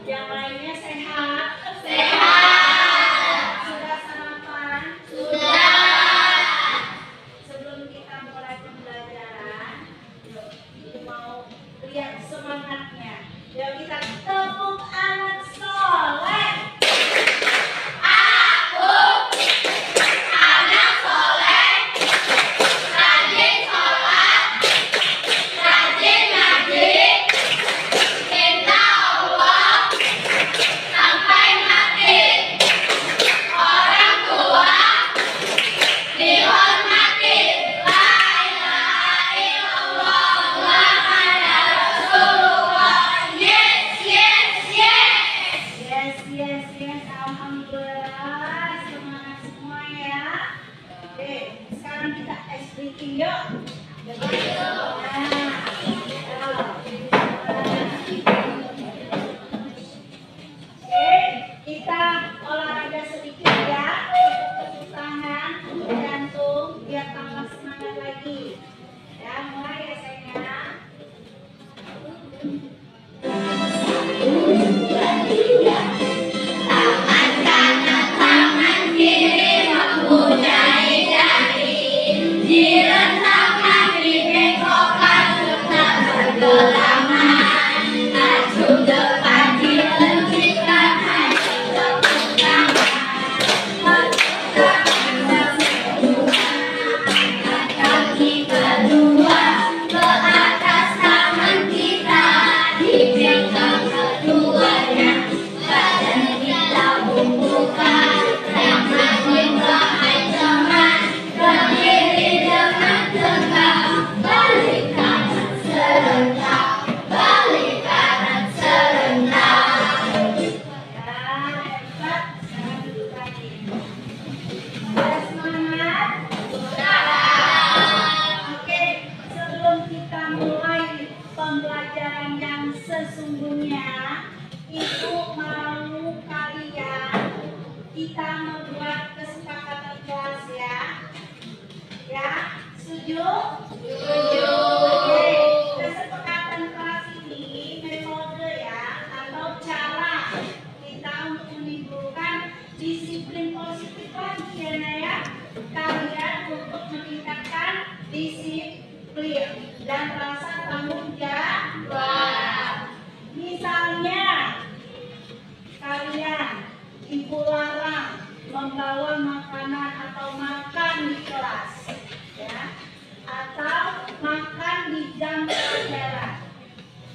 Yang lainnya sehat? Sehat. Sudah sarapan? Sudah. Sebelum kita mulai pembelajaran, yuk mau lihat semangatnya. Yuk kita tepuk anak soleh.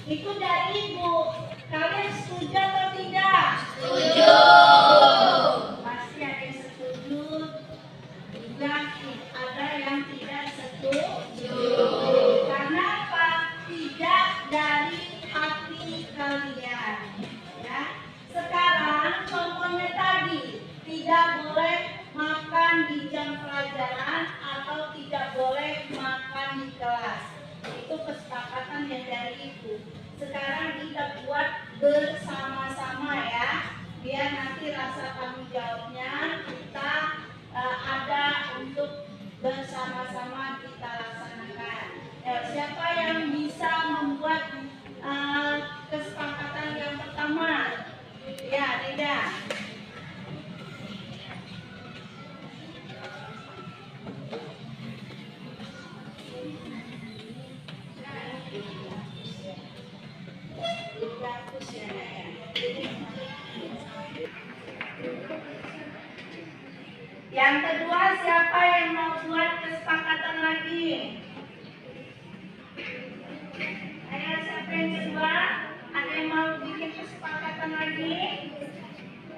Itu dari Ibu. Kalian setuju atau tidak? Setuju. Pasti ada yang setuju. Juga ada yang tidak setuju. Karena apa? Tidak dari hati kalian. Ya. Sekarang contohnya tadi, tidak boleh makan di jam pelajaran atau tidak boleh makan di kelas. Itu kesepakatan yang dari Ibu. Sekarang kita buat bersama-sama ya, biar nanti rasa tanggung jawabnya kita ada untuk bersama-sama kita laksanakan. Siapa yang bisa membuat kesepakatan yang pertama? Ya, Rida. Yang kedua, siapa yang mau buat kesepakatan lagi? Ayo, siapa yang kedua? Ada yang mau bikin kesepakatan lagi?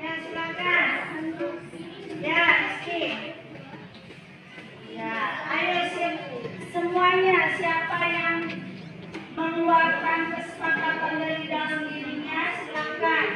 Ya, silakan. Ya, Rizky. Ya, ayo semuanya, siapa yang mengeluarkan kesepakatan dari dalam dirinya, silakan.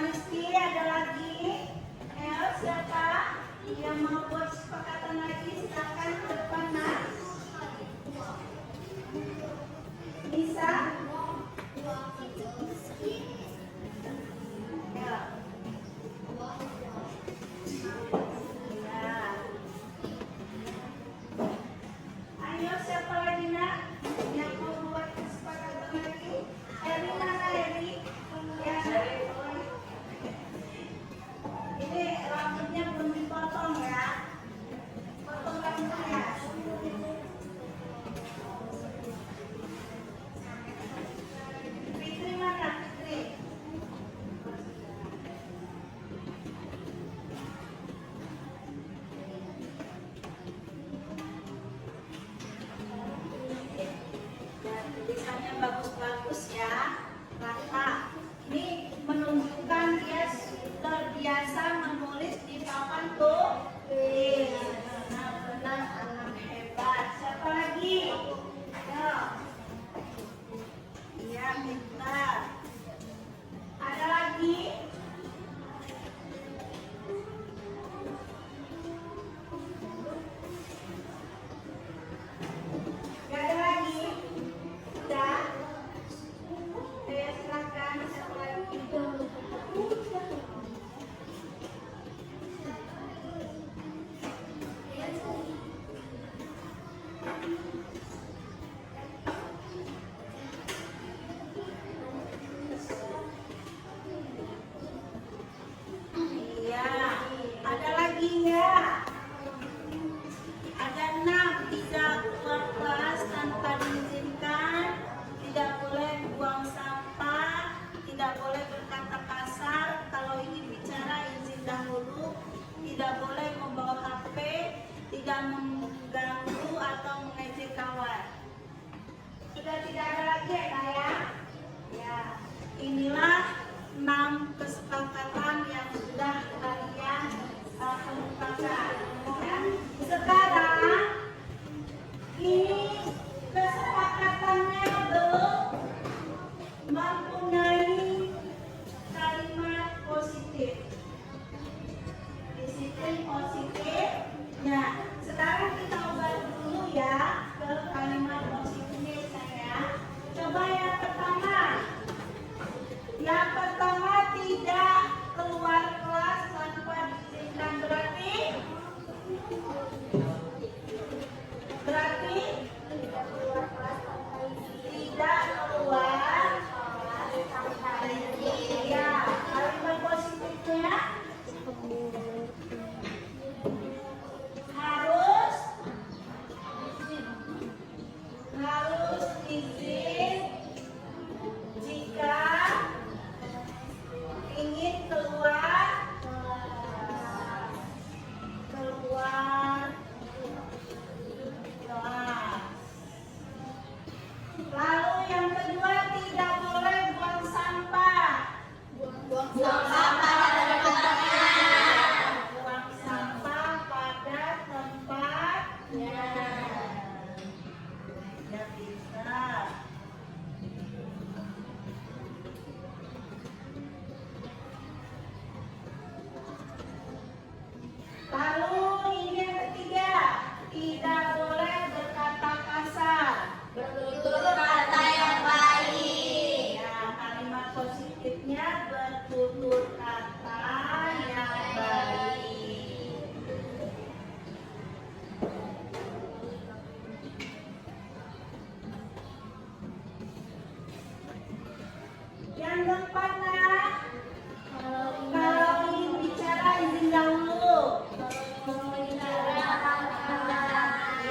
Rizky, ada lagi? Ayo, siapa yang mau buat kesepakatan lagi? Silakan ke depan, Mas. Bisa? Ya. Ya. Ayo, siapa lagi, Nak? Yang mau buat kesepakatan lagi? Eri, mana Eri? Ya. Ini rambutnya belum dipotong ya. Potong rambutnya. Fitri mana? Fitri. Dan tulisannya bagus-bagus ya. Rata. Ini menunjukkan dia terbiasa menulis di papan tulis. Benar-benar anak hebat. Siapa lagi? Ya. Iya, minta. Ada lagi? Gak ada lagi? Udah? Saya silakan. Siapa lagi? Iya, ada lagi nggak? Ada 6, tidak keluar kelas tanpa diizinkan, tidak boleh buang sampah, tidak boleh berkata kasar, kalau ingin bicara izin dahulu, tidak boleh membawa HP, tidak mengganggu atau mengejek kawan. Sudah tidak ada lagi ya, Kak, ya? Ya, inilah 6 kesepakatan yang sudah kalian kemukakan. Ya. Sekarang ini kesepakatannya belum mempunyai kalimat positif. Disiplin positif. Nah, sekarang kita ubah dulu ya ke kalimat positifnya saya. Coba yang pertama. Yang pertama, tidak keluar kelas tanpa diizinkan. Berarti tidak keluar kelas tanpa izin. Tidak keluar tanpa izin. Ya, kalimat positifnya harus izin jika ingin keluar kelas. Lalu yang kedua, tidak boleh buang sampah. Buang sampah pada tempatnya. Tidak bisa. Lalu ini yang ketiga, tidak boleh berkata kasar. Bertutur kata yang baik. Ya, kalimat positifnya bertutur kata yang baik. Yang keempat, Nak, kalau ingin bicara izin dahulu.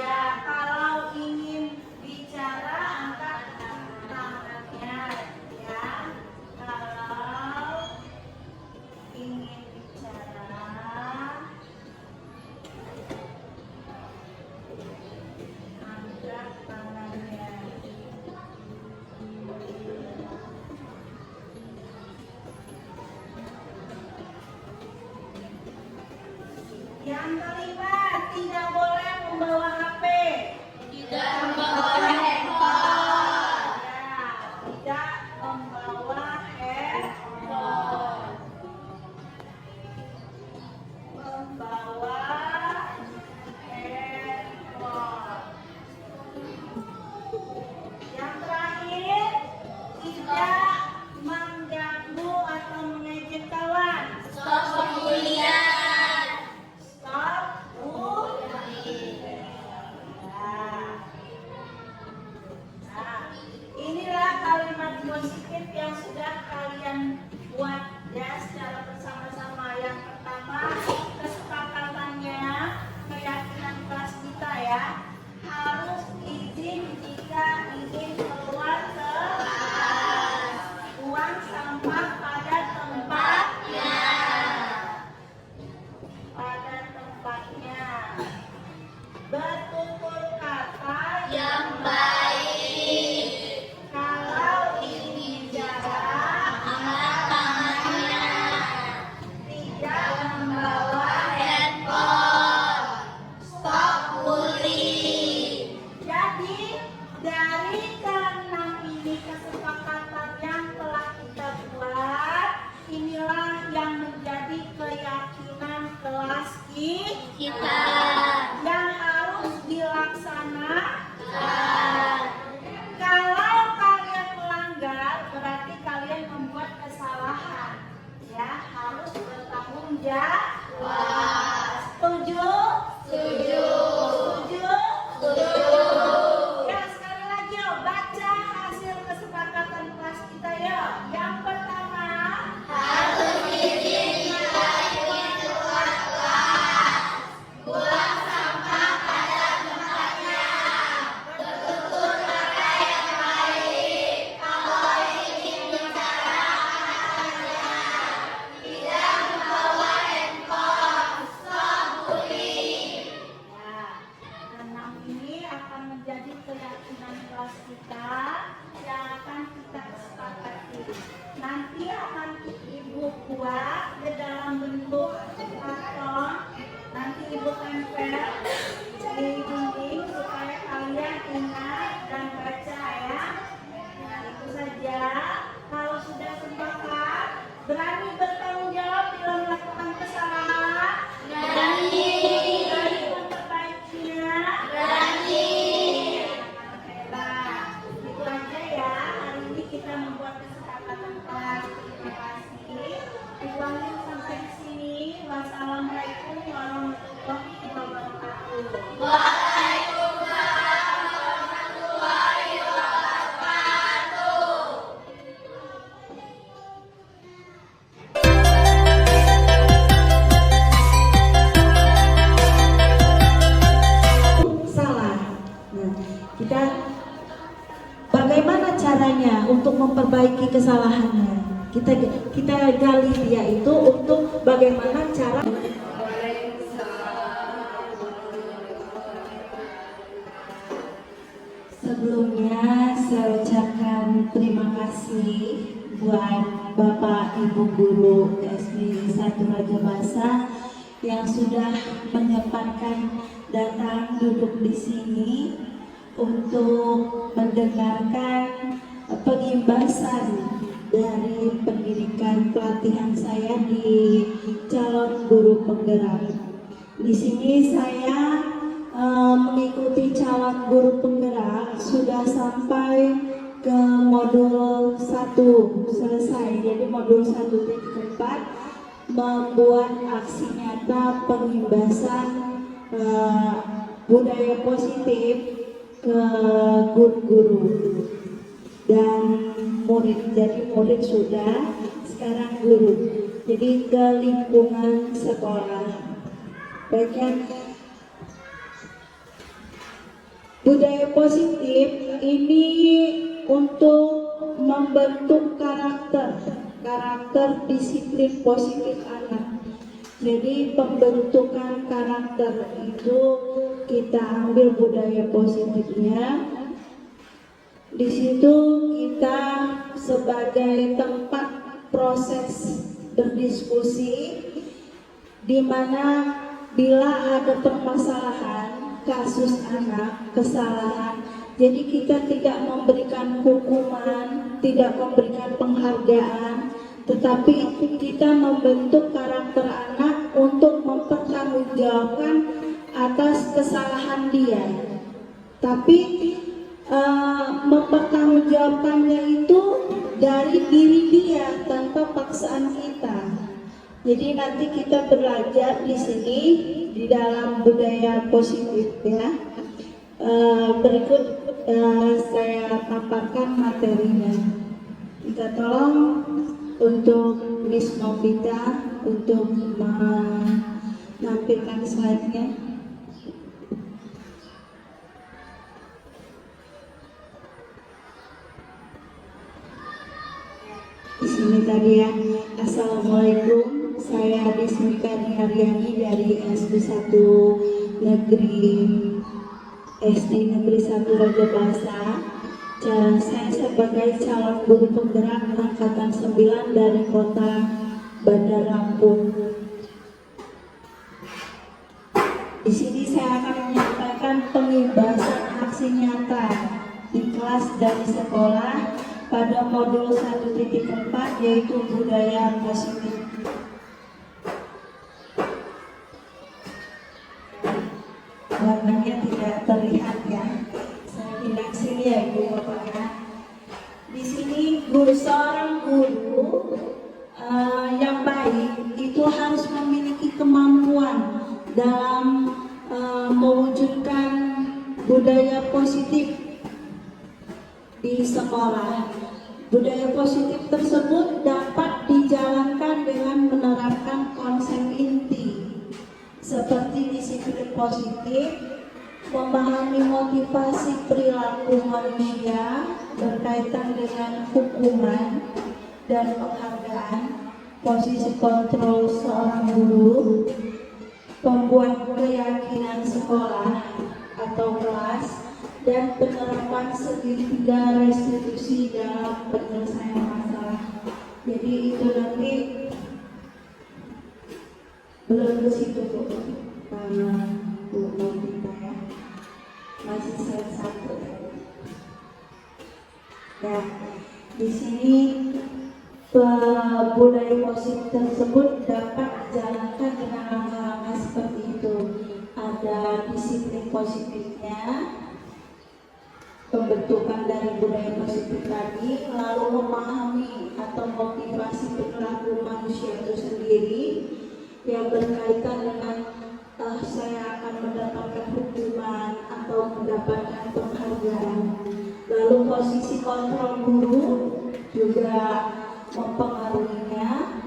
Ya, kalau ingin bicara angkat tangannya. Ya, kalau ingin bicara angkat tangannya. Yang kelima, tidak boleh membawa HP. Tidak membawa handphone. Ya, tidak membawa handphone. yang sudah kalian buat ya secara bersama-sama. Yang pertama, kesepakatannya keyakinan kelas kita ya, harus izin jika ingin keluar ke buang sampah pada tempatnya. Bertutur kata Yang baik. kalau ingin jarak Angkat tangannya. tidak membawa Handphone. Stop bullying. Jadi dari keenam ini kesepakatan yang telah kita buat, inilah yang menjadi keyakinan kelas Kita. yang harus dilaksanakan. Kalau kalian melanggar, berarti kalian membuat kesalahan. Ya, harus bertanggung jawab. Setuju? Setuju. Setuju? Setuju. Ya, sekali lagi yuk, baca hasil kesepakatan kelas kita yuk. Yang pertama, Harus izin jika ingin keluar kelas. Buang sampah pada tempatnya. Bertutur kata yang baik. Kalau ingin bicara angkat tangannya. Tidak membawa handphone. Stop bullying. ya, enam ini akan menjadi keyakinan kelas kita yang akan kita sepakati. Nanti akan ibu buat di dalam bentuk karton. Nanti ibu tempel di dinding supaya kalian ingat dan baca ya. Nah, itu saja. Kalau sudah sepakat, berani bertanggung jawab bila melakukan kesalahan. Berani. Berani memperbaikinya. Berani. Hebat. Itu aja ya. Hari ini kita membuat kesepakatan kelas. Terima kasih. Ulangi sampai di sini. Wassalamualaikum warahmatullahi wabarakatuh. Waalaikumsalam warahmatullahi wabarakatuh. Salah. Nah, kita bagaimana caranya untuk memperbaiki kesalahannya? Kita gali dia itu untuk bagaimana cara. Sebelumnya saya ucapkan terima kasih buat Bapak Ibu Guru SD 1 Raja Basa yang sudah menyempatkan datang duduk di sini untuk mendengarkan pengimbasan dari pendidikan pelatihan saya di calon guru penggerak. Di sini saya mengikuti calon guru penggerak sudah sampai ke modul 1 selesai. Jadi modul 1.4 membuat aksi nyata pengimbasan budaya positif ke guru-guru dan murid. Jadi murid sudah, sekarang guru. Jadi ke lingkungan sekolah. Baiknya, budaya positif ini untuk membentuk karakter disiplin positif anak. Jadi pembentukan karakter itu kita ambil budaya positifnya. Di situ kita sebagai tempat proses berdiskusi, di mana bila ada permasalahan kasus anak, kesalahan, jadi kita tidak memberikan hukuman, tidak memberikan penghargaan, tetapi kita membentuk karakter anak untuk mempertanggungjawabkan atas kesalahan dia. Tapi mempertanggungjawabkannya itu dari diri dia tanpa paksaan kita. Jadi nanti kita belajar di sini di dalam budaya positif ya. Berikut saya paparkan materinya. Kita tolong untuk Miss Novita untuk menampilkan slide-nya. Di sini tadi ya. Assalamualaikum, saya Desmika Haryani dari SD 1 Negeri 1 Raja Basa. Saya sebagai calon guru penggerak angkatan 9 dari kota Bandar Lampung. Di sini saya akan menyampaikan pengibasan aksi nyata di kelas dan sekolah pada modul 1.4 yaitu budaya positif. Warnanya tidak terlihat ya. Saya pindah ke sini ya Ibu Bapak ya. Di sini seorang guru yang baik itu harus memiliki kemampuan dalam mewujudkan budaya positif di sekolah. Budaya positif tersebut dapat dijalankan dengan menerapkan konsep inti seperti disiplin positif, memahami motivasi perilaku manusia berkaitan dengan hukuman dan penghargaan, posisi kontrol seorang guru, pembuat keyakinan sekolah atau kelas, dan penerapan segitiga restitusi dalam penyelesaian masalah. Jadi itu nanti belum ke situ Bu Novita ya, masih slide 1. Nah, di sini budaya positif tersebut dapat dijalankan dengan langkah-langkah seperti itu. Ada disiplin positifnya, pembentukan dari budaya positif tadi, lalu memahami atau motivasi perilaku manusia itu sendiri yang berkaitan dengan saya akan mendapatkan hukuman atau mendapatkan penghargaan. Lalu posisi kontrol guru juga mempengaruhinya.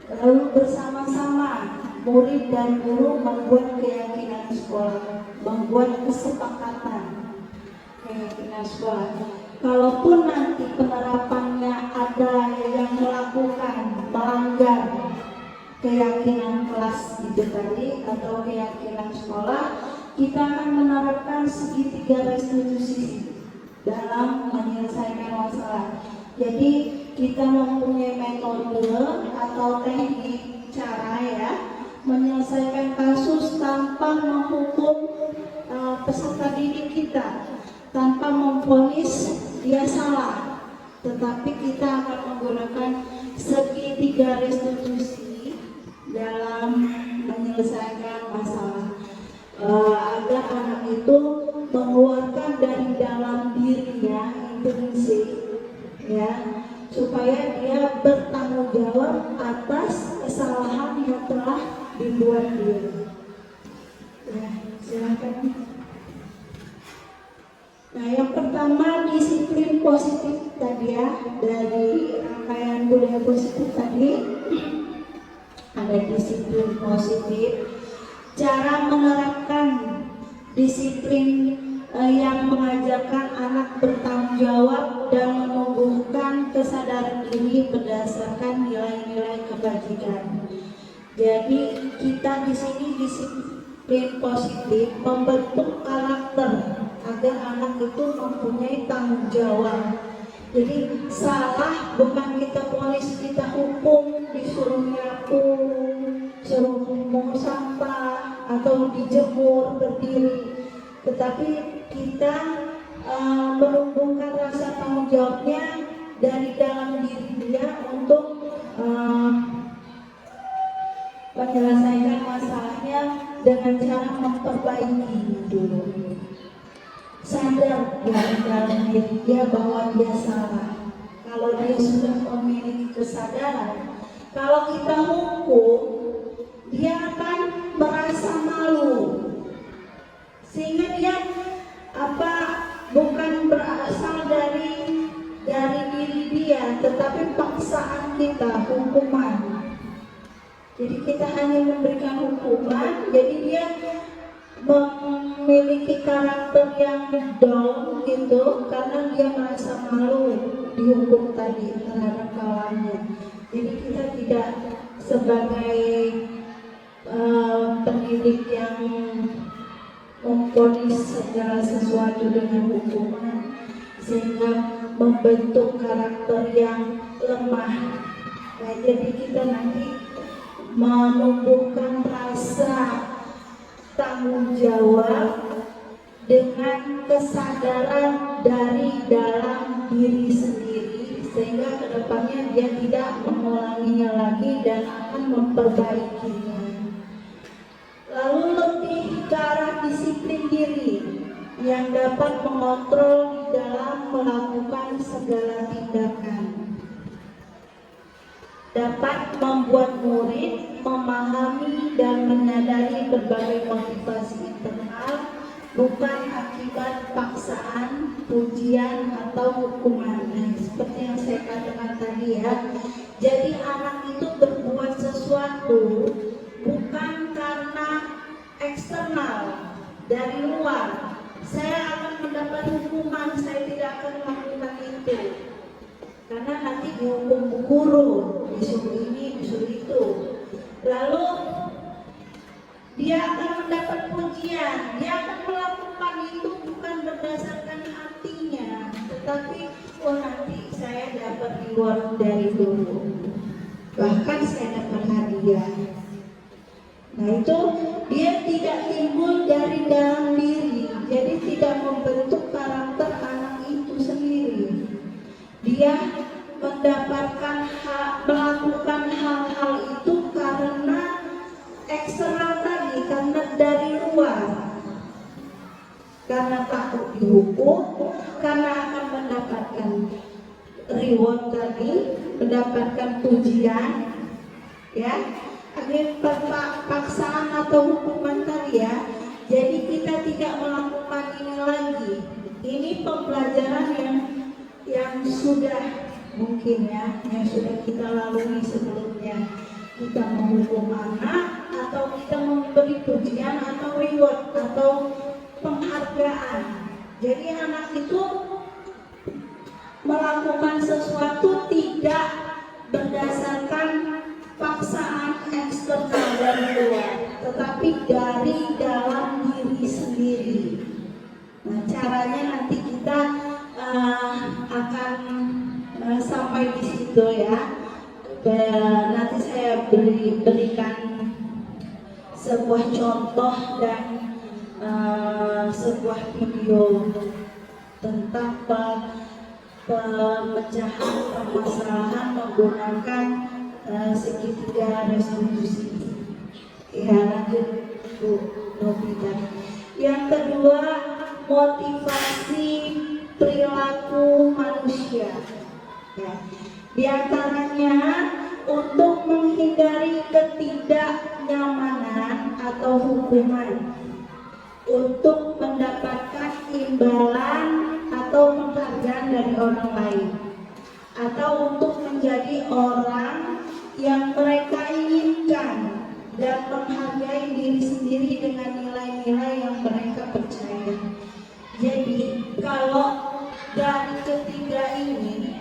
Lalu bersama-sama murid dan guru membuat keyakinan sekolah, membuat kesepakatan keyakinan sekolah. Kalaupun nanti penerapannya ada yang melakukan melanggar keyakinan kelas itu tadi atau keyakinan sekolah, kita akan menerapkan segitiga restitusi dalam menyelesaikan masalah. Jadi kita mempunyai metode atau teknik cara ya menyelesaikan kasus tanpa menghukum peserta didik kita, tanpa memvonis dia salah, tetapi kita akan menggunakan segitiga restitusi dalam menyelesaikan masalah agar anak itu mengeluarkan dari dalam dirinya intrinsik ya, supaya dia bertanggung jawab atas kesalahan yang telah dibuat dia. Ya, silakan. Nah, yang pertama disiplin positif tadi ya, dari rangkaian budaya positif tadi ada disiplin positif. Cara menerapkan disiplin yang mengajarkan anak bertanggung jawab dan menumbuhkan kesadaran diri berdasarkan nilai-nilai kebajikan. Jadi kita di sini disiplin positif membentuk karakter agar anak itu mempunyai tanggung jawab. Jadi salah bukan kita ponis, kita hukum, disuruh nyapu, suruh mungut sampah atau dijemur berdiri, tetapi kita menumbuhkan rasa tanggung jawabnya dari dalam diri dia untuk menyelesaikan masalahnya dengan cara memperbaiki dulu. Sadar dari dalam diri dia bahwa dia salah. Kalau dia sudah memiliki kesadaran, kalau kita hukum, dia akan merasa malu, sehingga dia bukan berasal dari diri dia, tetapi paksaan kita, hukuman. Jadi kita hanya memberikan hukuman, jadi dia memiliki karakter yang down gitu karena dia merasa malu dihukum tadi terhadap kawannya. Jadi kita tidak sebagai pendidik yang memvonis segala sesuatu dengan hukuman sehingga membentuk karakter yang lemah. Nah, jadi kita nanti menumbuhkan rasa tanggung jawab dengan kesadaran dari dalam diri sendiri sehingga kedepannya dia tidak mengulanginya lagi dan akan memperbaikinya. Lalu lebih ke arah disiplin diri yang dapat mengontrol di dalam melakukan segala tindakan. Dapat membuat murid memahami dan menyadari berbagai motivasi internal bukan akibat paksaan, pujian, atau hukuman. Nah, seperti yang saya katakan tadi ya, jadi anak itu berbuat sesuatu bukan karena eksternal dari luar. Saya akan mendapat hukuman, saya tidak akan melakukan itu karena nanti dihukum guru, disuruh ini, disuruh itu. Lalu dia akan mendapat pujian, dia akan melakukan itu bukan berdasarkan hatinya, tetapi nanti saya dapat reward dari guru, bahkan saya dapat hadiah. Nah, itu dia tidak timbul dari dalam diri, jadi tidak membentuk karakter anak itu sendiri. Dia mendapatkan melakukan hal-hal itu karena eksternal tadi, karena dari luar, karena takut dihukum, karena akan mendapatkan reward tadi, mendapatkan pujian, ya, paksaan atau hukuman tadi ya. Jadi kita tidak melakukan ini lagi. Ini pembelajaran yang sudah mungkin ya, yang sudah kita lalui sebelumnya. Kita menghukum anak atau kita memberi pujian atau reward atau penghargaan. Jadi anak itu melakukan sesuatu tidak berdasarkan paksaan eksternal dari luar, tetapi dari dalam diri sendiri. Nah, caranya nanti kita akan sampai di situ ya. Nanti saya berikan sebuah contoh dan sebuah video tentang pemecahan permasalahan menggunakan segitiga resolusi. Ya, lanjut Bu Nobita. Yang kedua, motivasi perilaku manusia. Ya. Di antaranya untuk menghindari ketidaknyamanan atau hukuman, untuk mendapatkan imbalan atau penghargaan dari orang lain, atau untuk menjadi orang yang mereka inginkan dan menghargai diri sendiri dengan nilai-nilai yang mereka percaya. Jadi kalau dari ketiga ini,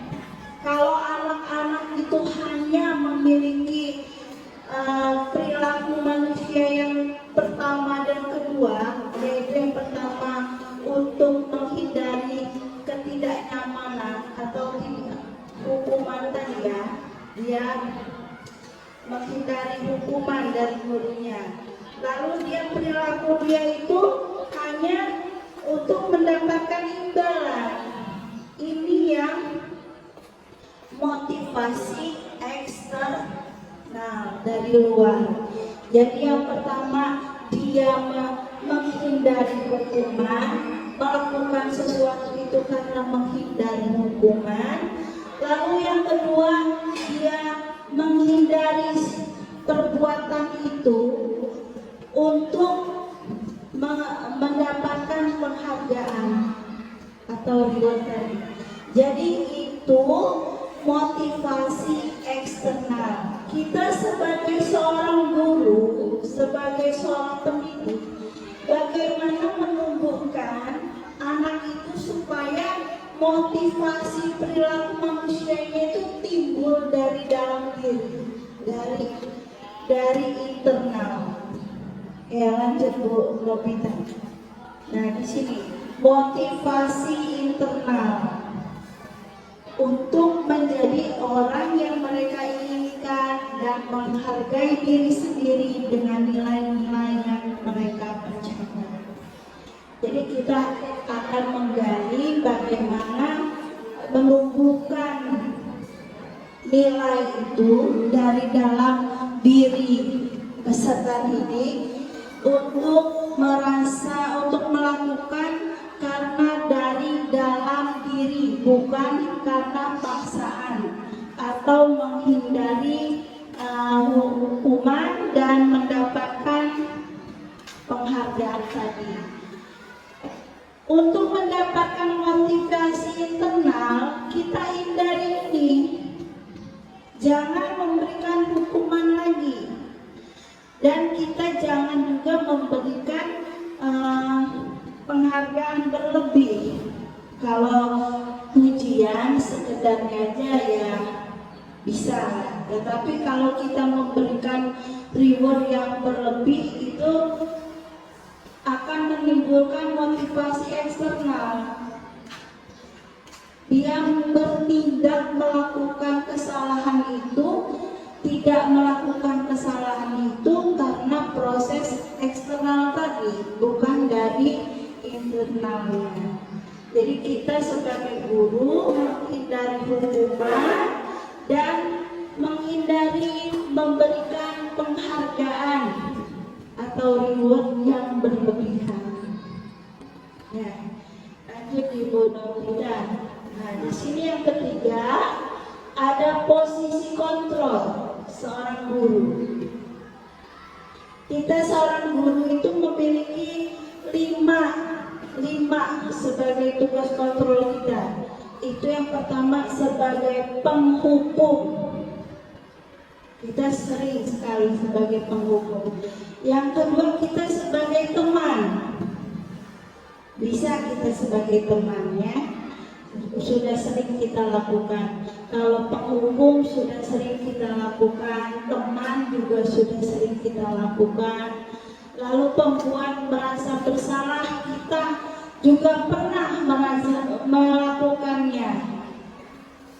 kalau anak-anak itu hanya memiliki perilaku manusia yang pertama dan kedua, yaitu yang pertama untuk menghindari ketidaknyamanan atau hukuman tadi ya, dia menghindari hukuman dari gurunya. Lalu perilaku dia itu hanya untuk mendapatkan imbalan. Ini yang motivasi eksternal dari luar. Jadi yang pertama dia menghindari hukuman, melakukan sesuatu itu karena menghindari hukuman. Lalu yang kedua dia menghindari perbuatan itu untuk mendapatkan penghargaan atau reward tadi. Jadi itu motivasi sebagai seorang pendidik, bagaimana menumbuhkan anak itu supaya motivasi perilaku manusianya itu timbul dari dalam diri, dari internal. Ya, lanjut Bu Novita. Nah, di sini motivasi internal untuk menjadi orang yang mereka inginkan dan menghargai diri sendiri dengan nilai-nilai yang mereka percaya. Jadi kita akan menggali bagaimana menumbuhkan nilai itu dari dalam diri peserta didik untuk melakukan karena dari dalam diri, bukan karena paksaan atau menghindari hukuman dan mendapatkan penghargaan tadi. Untuk mendapatkan motivasi internal, kita hindari ini. Jangan memberikan hukuman lagi. Dan kita jangan juga memberikan penghargaan berlebih. Kalau pujian sekedarnya aja ya bisa. Tetapi kalau kita memberikan reward yang berlebih itu akan menimbulkan motivasi eksternal. Dia bertindak melakukan kesalahan itu, tidak melakukan kesalahan itu karena proses eksternal tadi, bukan dari internalnya. Jadi kita sebagai guru menghindari hukuman dan menghindari memberikan penghargaan atau reward yang berlebihan. Ya, lanjut Ibu Novita. Nah, di sini yang ketiga ada posisi kontrol seorang guru. Kita seorang guru itu memiliki lima sebagai tugas kontrol kita. Itu yang pertama sebagai penghukum. Kita sering sekali sebagai penghukum. Yang kedua kita sebagai teman. Bisa kita sebagai temannya. Sudah sering kita lakukan. Kalau penghukum sudah sering kita lakukan, teman juga sudah sering kita lakukan. Lalu pembuat merasa bersalah, kita juga pernah melakukannya.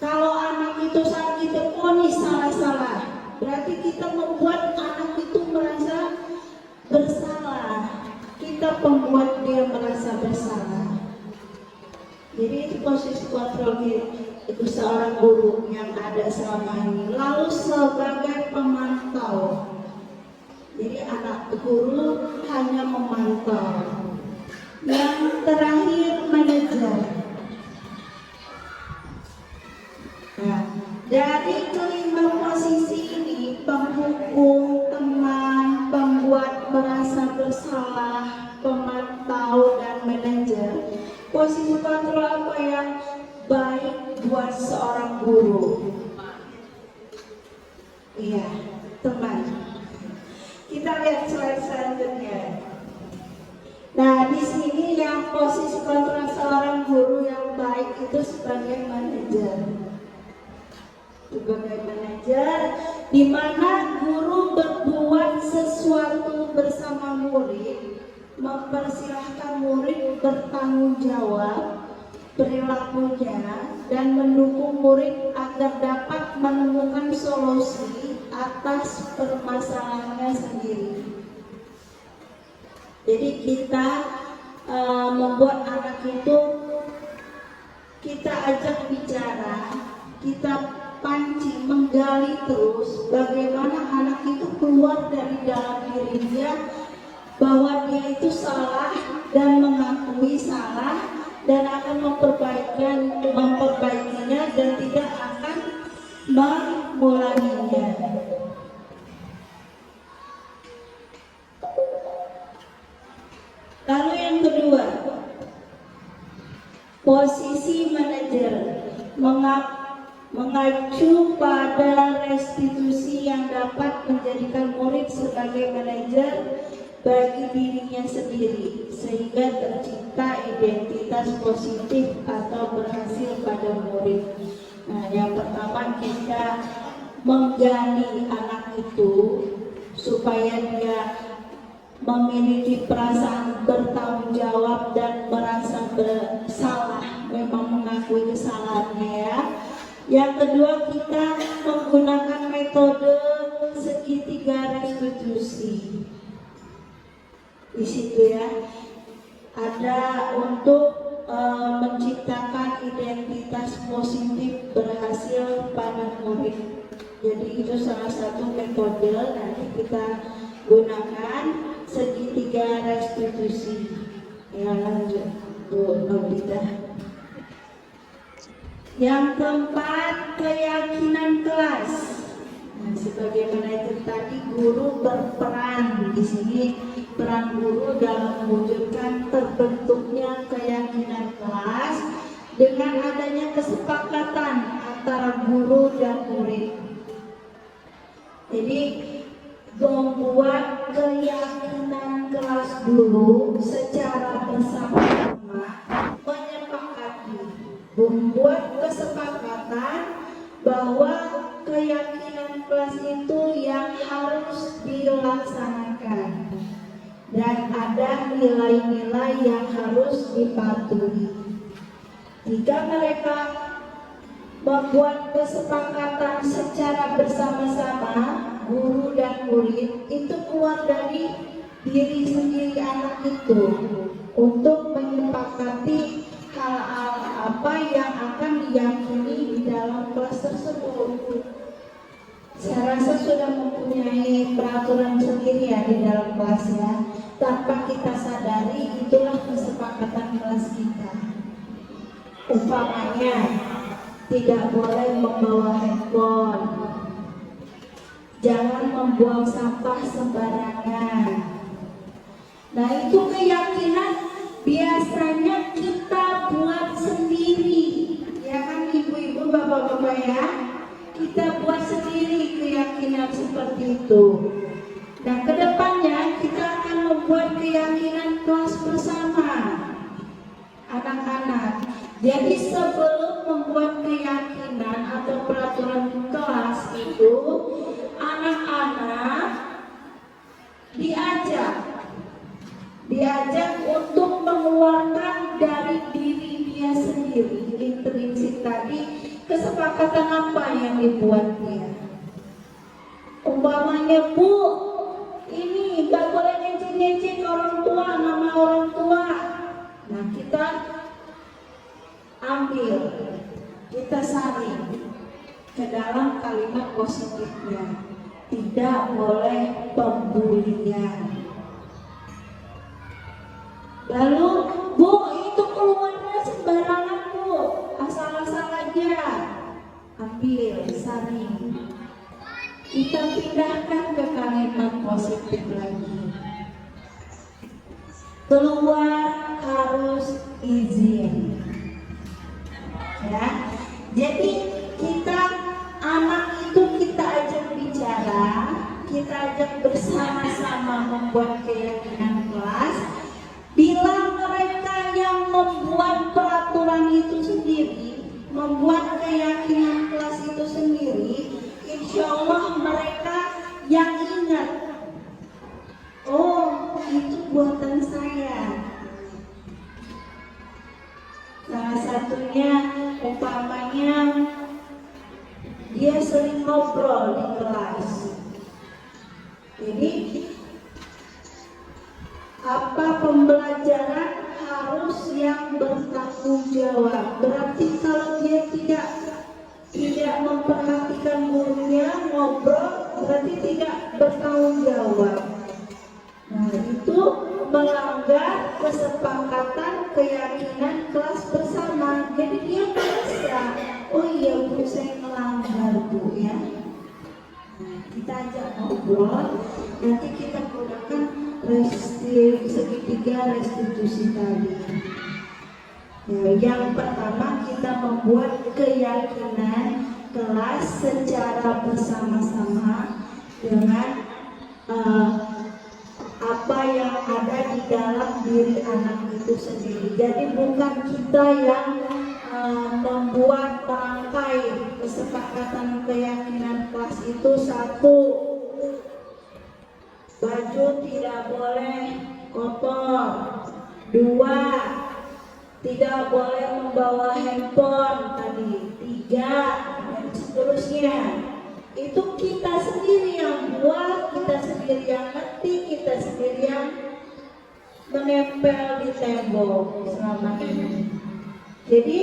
Kalau anak itu saat kita ponis salah, berarti kita membuat anak itu merasa bersalah. Kita pembuat dia merasa bersalah. Jadi itu posisi kontrol itu seorang guru yang ada selama ini. Lalu sebagai pemantau, jadi anak guru hanya memantau. Yang terakhir manajer. Nah, dari kelima posisi ini, penghukum, teman, pembuat merasa bersalah, pemantau, dan manajer, posisi kontrol apa yang baik buat seorang guru? Iya, teman. Kita lihat slide selanjutnya. Nah, di sini yang posisi kontrol seorang guru yang baik itu sebagai manajer. Sebagai manajer, di mana guru berbuat sesuatu bersama murid, mempersilahkan murid bertanggung jawab perilakunya dan mendukung murid agar dapat menemukan solusi atas permasalahannya sendiri. Jadi kita membuat anak itu, kita ajak bicara, kita pancing, menggali terus bagaimana anak itu keluar dari dalam diri dia bahwa dia itu salah dan mengakui salah dan akan memperbaikinya dan tidak akan mengulanginya. Lalu yang kedua, posisi manajer mengacu pada restitusi yang dapat menjadikan murid sebagai manajer bagi dirinya sendiri sehingga tercipta identitas positif atau berhasil pada murid. Nah, yang pertama kita menggali anak itu supaya dia memiliki perasaan bertanggung jawab dan merasa bersalah, memang mengakui kesalahannya ya. Yang kedua, kita menggunakan metode segitiga restitusi. Di situ ya ada untuk menciptakan identitas positif berhasil pada murid. Jadi itu salah satu metode nanti kita gunakan segitiga restitusi. Ya lanjut Bu Nobita. Yang keempat, keyakinan kelas. Nah, sebagaimana itu tadi, guru berperan di sini. Peran guru dalam mewujudkan terbentuknya keyakinan kelas dengan adanya kesepakatan antara guru dan murid. Jadi membuat keyakinan kelas dulu secara bersama-sama, menyepakati, membuat kesepakatan bahwa keyakinan kelas itu yang harus dilaksanakan dan ada nilai-nilai yang harus dipatuhi. Jika mereka membuat kesepakatan secara bersama-sama, guru dan murid, itu keluar dari diri sendiri anak itu untuk menyepakati hal-hal apa yang akan diyakini di dalam kelas tersebut. Saya rasa sudah mempunyai peraturan sendiri ya di dalam kelasnya. Tanpa kita sadari, itulah kesepakatan kelas kita. Umpamanya, tidak boleh membawa handphone, jangan membuang sampah sembarangan. Nah, itu keyakinan biasanya kita buat sendiri, ya kan ibu-ibu, bapak-bapak ya. Kita buat sendiri keyakinan seperti itu. Nah, kedepannya kita akan membuat keyakinan kelas bersama anak-anak. Jadi sebelum membuat keyakinan atau peraturan kelas itu, anak-anak diajak untuk mengeluarkan dari diri dia sendiri, intrinsik tadi, kesepakatan apa yang dibuat dia. Umpamanya, Bu, ini gak boleh ngecek-ngecek orang tua, nama orang tua. Nah, kita ambil, kita saring ke dalam kalimat positifnya. Tidak boleh pembulian. Lalu, Bu, itu keluarnya sembarangan, Bu, asal-asal aja. Ambil, saring. Kita pindahkan ke kalimat positif lagi. Keluar harus izin. Ya, jadi kita anak itu kita ajak bicara, kita ajak bersama-sama membuat keyakinan kelas. Bila mereka yang membuat peraturan itu sendiri, membuat keyakinan kelas itu sendiri, insya Allah mereka yang ingat, oh itu buatan saya. Salah satunya umpamanya dia sering ngobrol di kelas. Jadi apa pembelajaran harus yang bertanggung jawab. Berarti kalau dia tidak memperhatikan gurunya ngobrol, berarti tidak bertanggung jawab. Nah, itu melanggar kesepakatan keyakinan kelas bersama. Jadi dia bisa, oh iya Bu, saya melanggar Bu ya. Nah, kita ajak ngobrol, nanti kita gunakan segitiga restitusi tadi. Ya, yang pertama kita membuat keyakinan kelas secara bersama-sama dengan apa yang kita yang membuat rangkai kesepakatan keyakinan kelas itu. Satu, baju tidak boleh kotor. Dua, tidak boleh membawa handphone tadi. Tiga, dan seterusnya. Itu kita sendiri yang buat, kita sendiri yang ngetik, kita sendiri yang menempel di tembok selama ini. Jadi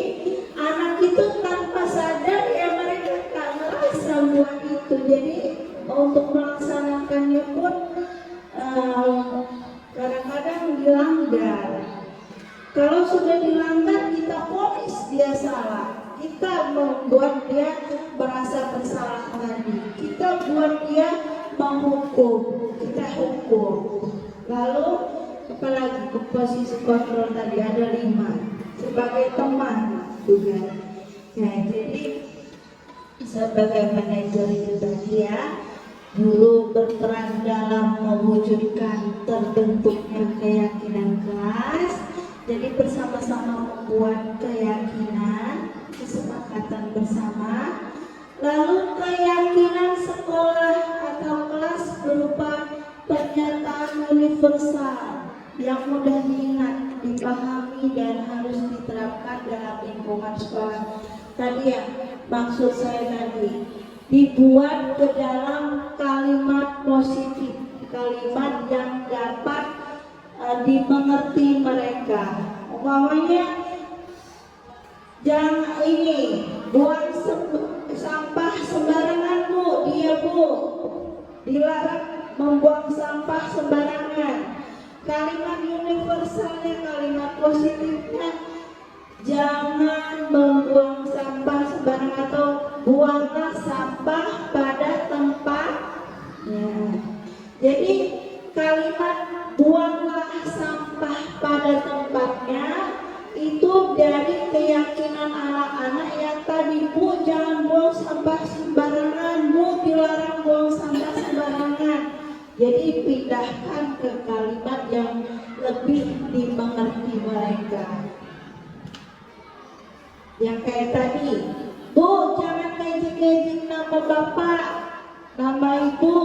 anak itu tanpa sadar ya mereka tak merasa buat itu. Jadi untuk melaksanakannya pun kadang-kadang dilanggar. Kalau sudah dilanggar, kita vonis dia salah, kita membuat dia merasa bersalah tadi, kita buat dia menghukum, kita hukum. Lalu apalagi ke posisi kontrol tadi ada 5 sebagai teman juga. Nah, jadi sebagai manajer itu tadi ya, guru berperan dalam mewujudkan terbentuknya keyakinan kelas. Jadi bersama-sama membuat keyakinan, kesepakatan bersama. Lalu keyakinan sekolah atau kelas berupa pernyataan universal yang mudah diingat, dipahami dan harus diterapkan dalam lingkungan sekolah. Tadi ya, maksud saya tadi dibuat ke dalam kalimat positif, kalimat yang dapat dimengerti mereka. Umpamanya, jangan ini buang sampah sembarangan bu, dia bu, dilarang membuang sampah sembarangan. Kalimat universalnya, kalimat positifnya, jangan membuang sampah sembarangan atau buanglah sampah pada tempatnya. Jadi kalimat buanglah sampah pada tempatnya itu dari keyakinan anak-anak yang tadi, bu jangan buang sampah sembarangan, bu dilarang buang sampah sembarangan. Jadi pindahkan ke kalimat yang lebih dimengerti mereka. Yang kayak tadi, bu jangan kejing-kejing nama bapak, nama ibu.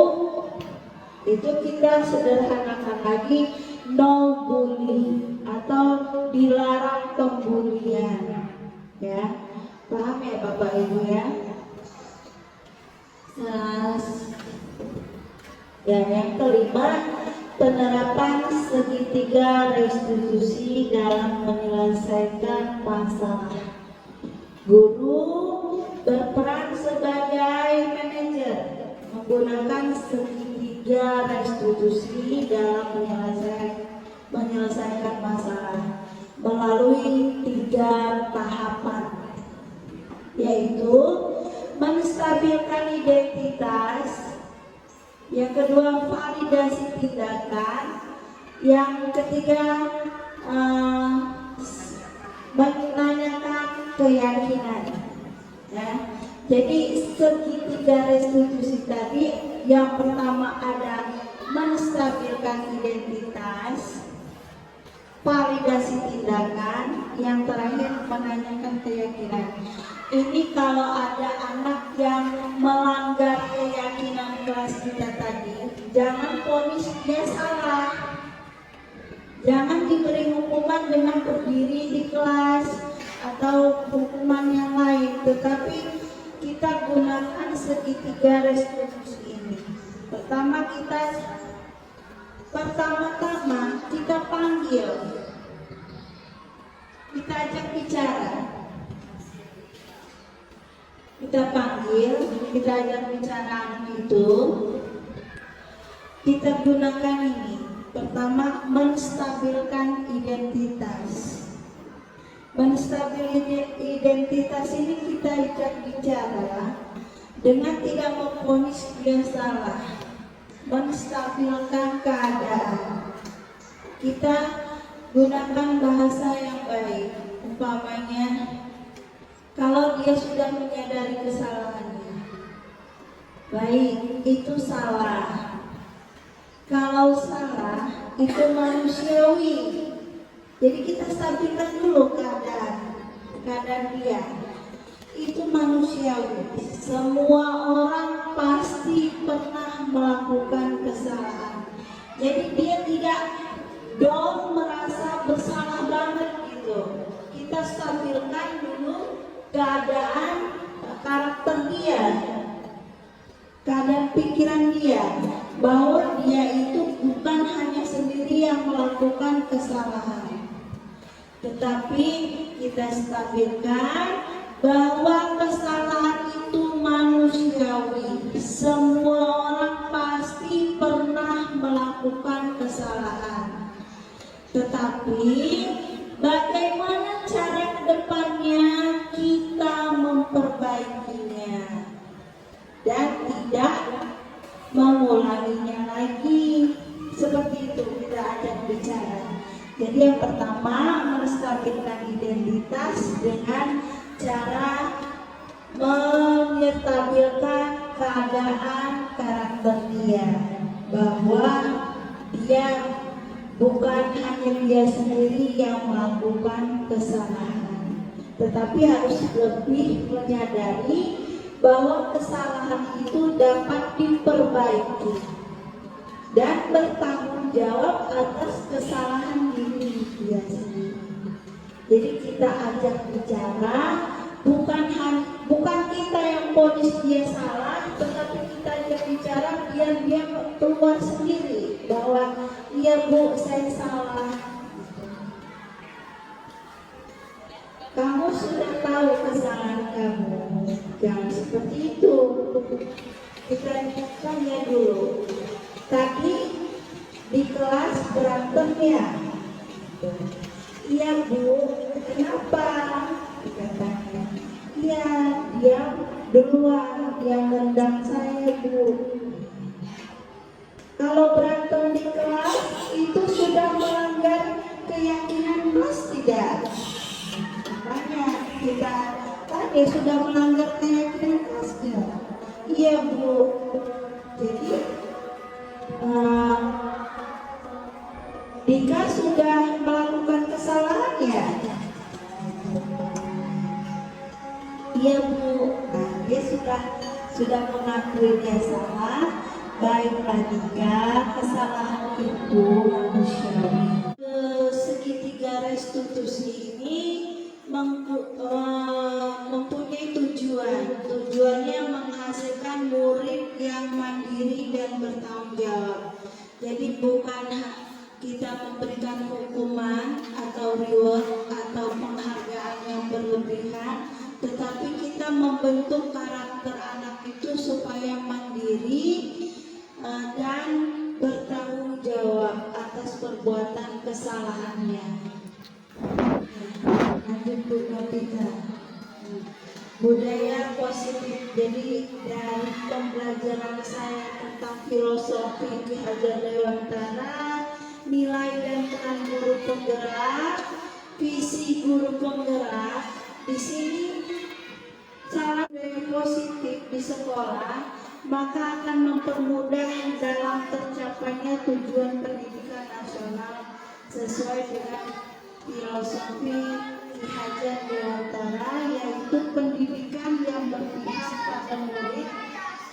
Itu kita sederhanakan lagi, no bully atau dilarang pembulian. Ya, paham ya bapak ibu ya? Ya, yang kelima, penerapan segitiga restitusi dalam menyelesaikan masalah. Guru berperan sebagai manajer menggunakan segitiga restitusi dalam menyelesaikan masalah melalui 3 tahapan, yaitu menstabilkan identitas, yang kedua validasi tindakan, yang ketiga menanyakan keyakinan. Ya. Jadi segitiga restitusi tadi, yang pertama ada menstabilkan identitas, validasi tindakan, yang terakhir menanyakan keyakinan. Ini kalau ada anak yang melanggar keyakinan kelas kita tadi, jangan vonis dia salah. Jangan diberi hukuman dengan berdiri di kelas atau hukuman yang lain, tetapi kita gunakan segitiga restitusi ini. Pertama-tama kita panggil, kita ajak bicara, kita panggil, kita ajak bicara itu. Kita gunakan ini. Pertama, menstabilkan identitas. Menstabilkan identitas ini kita ajak bicara dengan tidak memvonis dia salah, menstabilkan keadaan. Kita gunakan bahasa yang baik. Umpamanya, kalau dia sudah menyadari kesalahannya, baik, itu salah. Kalau salah, itu manusiawi. Jadi kita stabilkan dulu keadaan dia. Itu manusiawi. Semua orang pasti pernah melakukan kesalahan. Jadi dia tidak dong merasa bersalah banget gitu. Kita stabilkan dulu keadaan karakter dia, keadaan pikiran dia, bahwa dia itu bukan hanya sendiri yang melakukan kesalahan, tetapi kita stabilkan bahwa kesalahan itu manusiawi. Semua orang pasti pernah melakukan kesalahan, tetapi bagaimana cara kedepannya kita memperbaikinya dan tidak mengulanginya lagi. Seperti itu kita ajak bicara. Jadi yang pertama, menstabilkan identitas dengan cara menstabilkan keadaan karakter dia, bahwa dia bukan hanya dia sendiri yang melakukan kesalahan, tetapi harus lebih menyadari bahwa kesalahan itu dapat diperbaiki dan bertanggung jawab atas kesalahan diri dia sendiri. Jadi kita ajak bicara, bukan kita yang ponis dia salah, tetapi kita ajak bicara biar dia keluar sendiri bahwa iya Bu, saya salah. Kamu sudah tahu kesalahan kamu, jangan seperti itu. Kita tanya dulu. Tadi di kelas berantem ya? Iya Bu, kenapa? Katanya, iya dia duluan, dia nendang saya Bu. Kalau berantem di kelas itu sudah melanggar keyakinan Mas tidak? Makanya kita tadi sudah melanggar keyakinan Mas tidak? Iya Bu. Jadi Dika sudah melakukan kesalahan ya? Iya Bu. Nah, dia sudah mengakui dia salah. Baiklah Dika, kesalahan itu manusiawi. Segitiga restitusi ini mempunyai tujuannya menghasilkan murid yang mandiri dan bertanggung jawab. Jadi bukan kita memberikan hukuman atau reward atau penghargaan yang berlebihan, tetapi kita membentuk karakter anak itu supaya mandiri dan bertanggung jawab atas perbuatan kesalahannya. Lanjut Bu Kapita. Budaya positif. Jadi dari pembelajaran saya tentang filosofi Ki Hajar Dewantara, nilai dan peran guru penggerak, visi guru penggerak, di sini cara positif di sekolah maka akan mempermudah dalam tercapainya tujuan pendidikan nasional sesuai dengan filosofi Ki Hajar Dewantara, yaitu pendidikan yang berpihak pada murid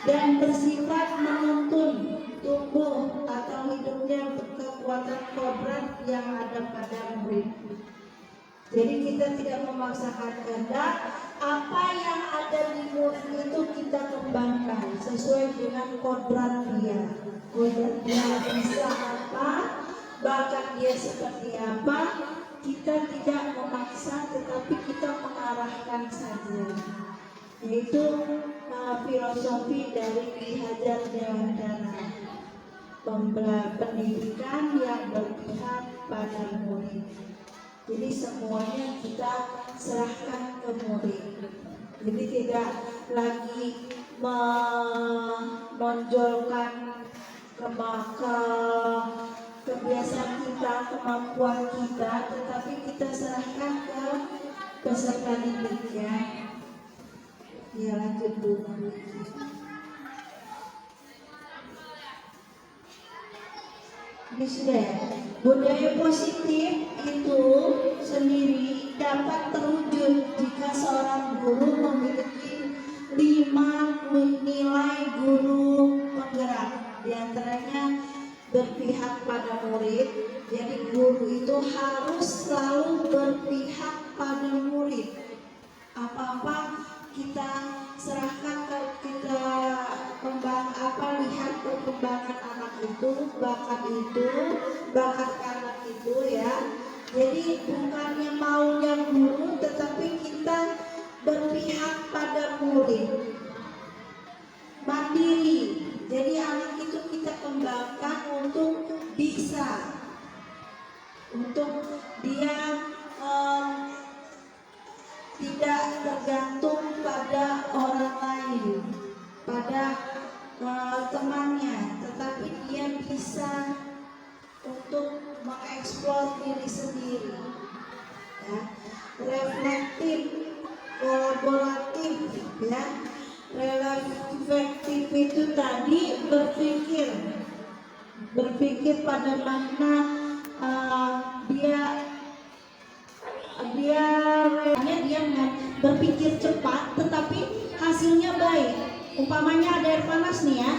dan bersifat menuntun tumbuh atau hidupnya kekuatan kodrat yang ada pada murid. Jadi kita tidak memaksakan kehendak, apa yang ada di murid itu kita kembangkan sesuai dengan kodrat dia. Kodrat dia bisa apa, bakat dia seperti apa, kita tidak memaksa tetapi kita mengarahkan saja. Yaitu filosofi dari Ki Hajar Dewantara, pendidikan yang berpihak pada murid. Jadi semuanya kita serahkan ke murid. Jadi tidak lagi menonjolkan kebiasaan kita, kemampuan kita, tetapi kita serahkan ke peserta didiknya. Ya, lanjut dulu. Bisa ya. Budaya positif itu sendiri dapat terwujud jika seorang guru memiliki 5 nilai guru penggerak. Di antaranya berpihak pada murid. Jadi guru itu harus selalu berpihak pada murid. Apa-apa kita serahkan ke kita lihat perkembangan anak itu, bakat anak itu ya. Jadi bukannya maunya guru, tetapi kita berpihak pada murid. Mandiri. Jadi anak itu kita kembangkan untuk bisa, untuk dia tidak tergantung pada orang lain, pada temannya, tetapi dia bisa untuk mengeksplor diri sendiri, ya. Reflektif, kolaboratif, ya. Reflektif itu tadi berpikir pada mana dia berpikir cepat tetapi hasilnya baik. Umpamanya ada air panas nih ya,